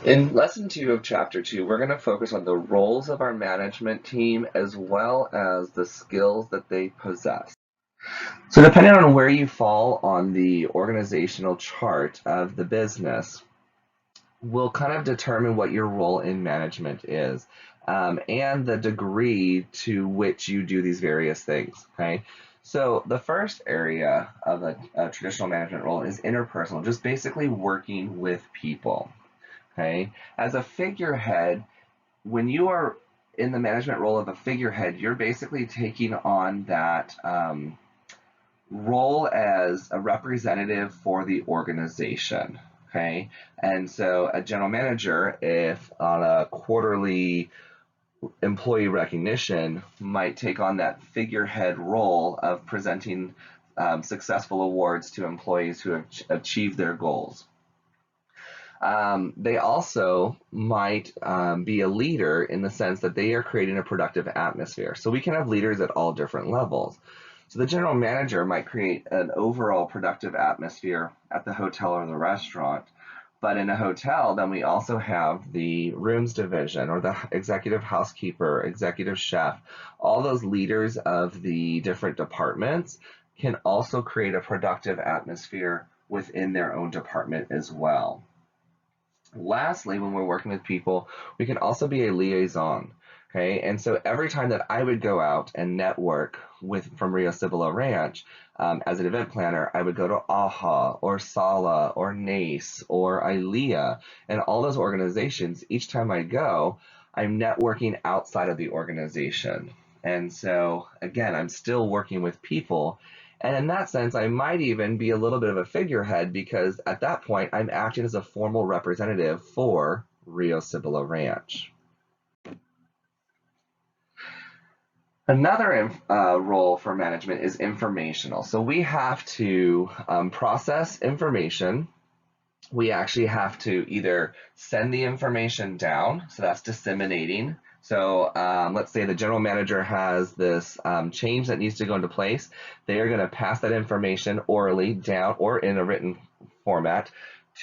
In lesson 2 of chapter 2, we're going to focus on the roles of our management team as well as the skills that they possess. So depending on where you fall on the organizational chart of the business, will kind of determine what your role in management is, and the degree to which you do these various things, okay? So the first area of a traditional management role is interpersonal, just basically working with people. Okay, as a figurehead, when you are in the management role of a figurehead, you're basically taking on that role as a representative for the organization. Okay, and so a general manager, if on a quarterly employee recognition, might take on that figurehead role of presenting successful awards to employees who have achieved their goals. They also might be a leader in the sense that they are creating a productive atmosphere. So we can have leaders at all different levels. So the general manager might create an overall productive atmosphere at the hotel or the restaurant. But in a hotel, then we also have the rooms division or the executive housekeeper, executive chef. All those leaders of the different departments can also create a productive atmosphere within their own department as well. Lastly, when we're working with people, we can also be a liaison. Okay, and so every time that I would go out and network from Rio Cibolo Ranch as an event planner, I would go to AHA or SALA or NACE or ILEA and all those organizations. Each time I go, I'm networking outside of the organization. And so again, I'm still working with people. And in that sense, I might even be a little bit of a figurehead because at that point, I'm acting as a formal representative for Rio Cibolo Ranch. Another role for management is informational. So we have to process information. We actually have to either send the information down, so that's disseminating. So let's say the general manager has this change that needs to go into place. They are going to pass that information orally down or in a written format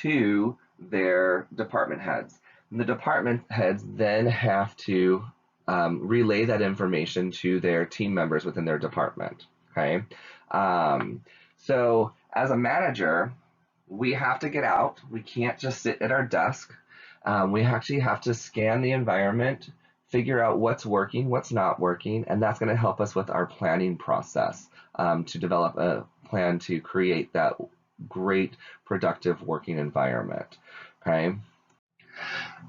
to their department heads. And the department heads then have to relay that information to their team members within their department. Okay, so as a manager, we have to get out. We can't just sit at our desk. We actually have to scan the environment, figure out what's working, what's not working, and that's going to help us with our planning process to develop a plan to create that great productive working environment. Okay.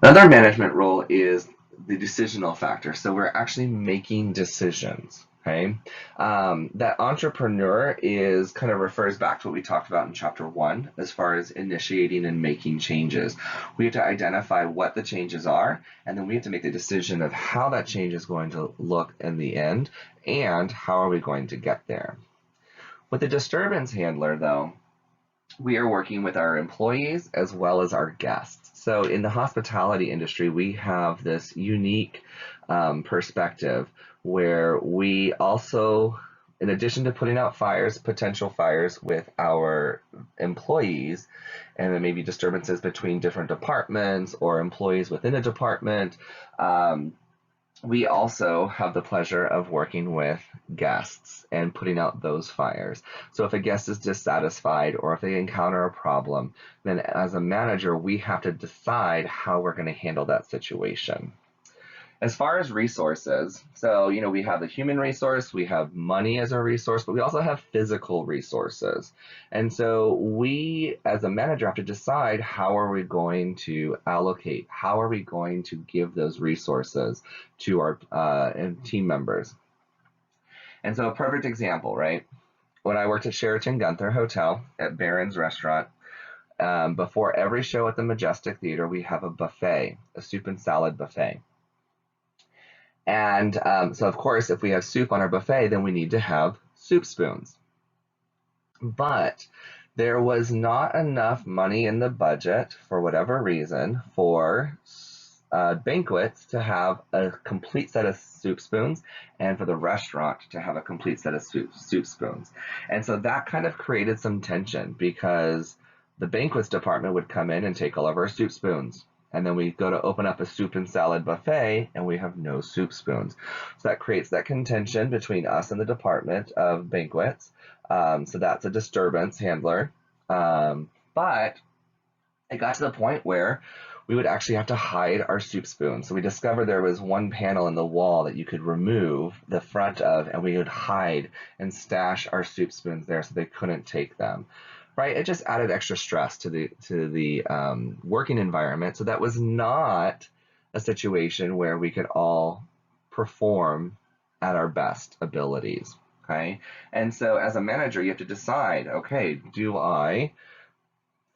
Another management role is the decisional factor. So we're actually making decisions. Okay, that entrepreneur is kind of refers back to what we talked about in chapter 1 as far as initiating and making changes. We have to identify what the changes are, and then we have to make the decision of how that change is going to look in the end and how are we going to get there. With the disturbance handler, though, we are working with our employees as well as our guests. So in the hospitality industry, we have this unique perspective where we also, in addition to putting out fires, potential fires with our employees, and then maybe disturbances between different departments or employees within a department, we also have the pleasure of working with guests and putting out those fires. So if a guest is dissatisfied or if they encounter a problem, then as a manager, we have to decide how we're going to handle that situation. As far as resources, so we have the human resource, we have money as a resource, but we also have physical resources. And so we, as a manager, have to decide how are we going to allocate, how are we going to give those resources to our team members. And so a perfect example, right? When I worked at Sheraton Gunther Hotel at Barron's Restaurant, before every show at the Majestic Theater, we have a buffet, a soup and salad buffet. And so, of course, if we have soup on our buffet, then we need to have soup spoons. But there was not enough money in the budget, for whatever reason, for banquets to have a complete set of soup spoons and for the restaurant to have a complete set of soup spoons. And so that kind of created some tension because the banquets department would come in and take all of our soup spoons. And then we go to open up a soup and salad buffet and we have no soup spoons. So that creates that contention between us and the department of banquets. So that's a disturbance handler. But it got to the point where we would actually have to hide our soup spoons. So we discovered there was one panel in the wall that you could remove the front of, and we would hide and stash our soup spoons there so they couldn't take them. Right? It just added extra stress to the working environment. So that was not a situation where we could all perform at our best abilities. Okay? And so as a manager, you have to decide, okay, do I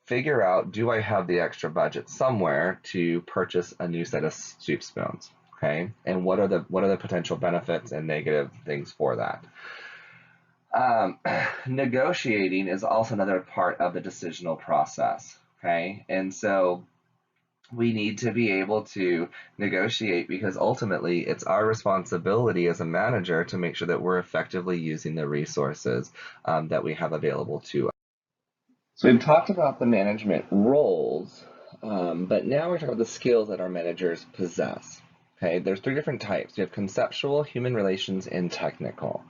figure out, do I have the extra budget somewhere to purchase a new set of soup spoons? Okay, and what are the potential benefits and negative things for that? Negotiating is also another part of the decisional process. Okay, and so we need to be able to negotiate because ultimately it's our responsibility as a manager to make sure that we're effectively using the resources that we have available to us. So we've talked about the management roles, but now we're talking about the skills that our managers possess. Okay, there's 3 different types. You have conceptual, human relations, and technical.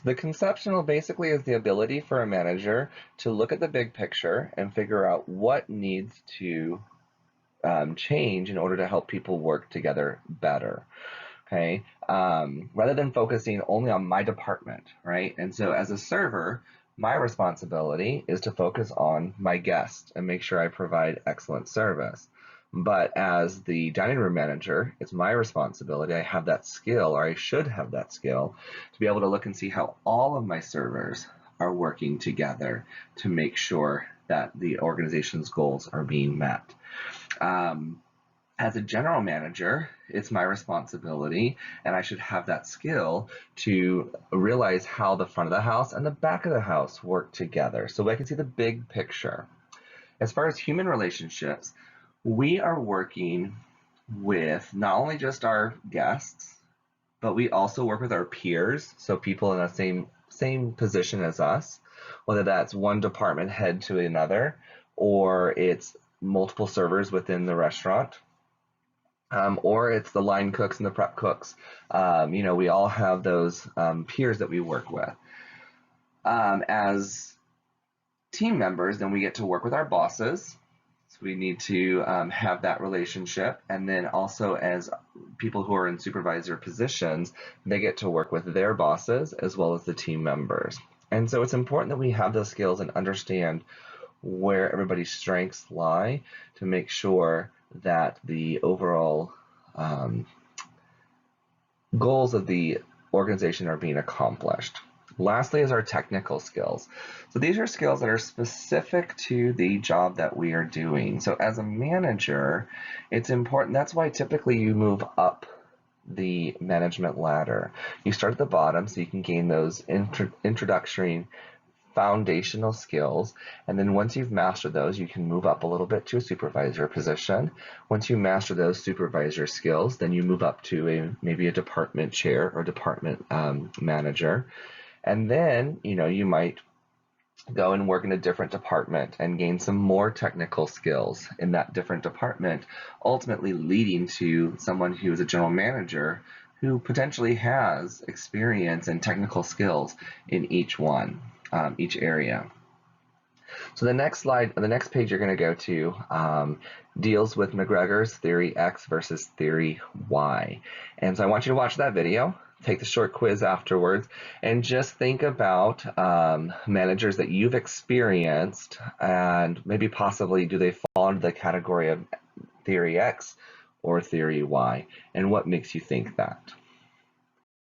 The conceptual basically is the ability for a manager to look at the big picture and figure out what needs to change in order to help people work together better. Okay, rather than focusing only on my department, right? And so as a server, my responsibility is to focus on my guests and make sure I provide excellent service. But as the dining room manager, it's my responsibility. I have that skill, or I should have that skill, to be able to look and see how all of my servers are working together to make sure that the organization's goals are being met. As a general manager, it's my responsibility, and I should have that skill to realize how the front of the house and the back of the house work together so I can see the big picture. As far as human relationships, we are working with not only just our guests, but we also work with our peers, so people in the same position as us, whether that's one department head to another, or it's multiple servers within the restaurant. Or it's the line cooks and the prep cooks. We all have those peers that we work with. As team members, then we get to work with our bosses. So we need to have that relationship. And then also as people who are in supervisor positions, they get to work with their bosses as well as the team members. And so it's important that we have those skills and understand where everybody's strengths lie to make sure that the overall goals of the organization are being accomplished. Lastly is our technical skills. So these are skills that are specific to the job that we are doing. So as a manager, it's important. That's why typically you move up the management ladder. You start at the bottom so you can gain those introductory foundational skills, and then once you've mastered those, you can move up a little bit to a supervisor position. Once you master those supervisor skills, then you move up to maybe a department chair or department manager, and then you might go and work in a different department and gain some more technical skills in that different department, ultimately leading to someone who is a general manager who potentially has experience and technical skills in each area. So the next slide, the next page you're going to go to deals with McGregor's theory X versus theory Y. And so I want you to watch that video, take the short quiz afterwards, and just think about managers that you've experienced and maybe possibly do they fall into the category of theory X or theory Y, and what makes you think that.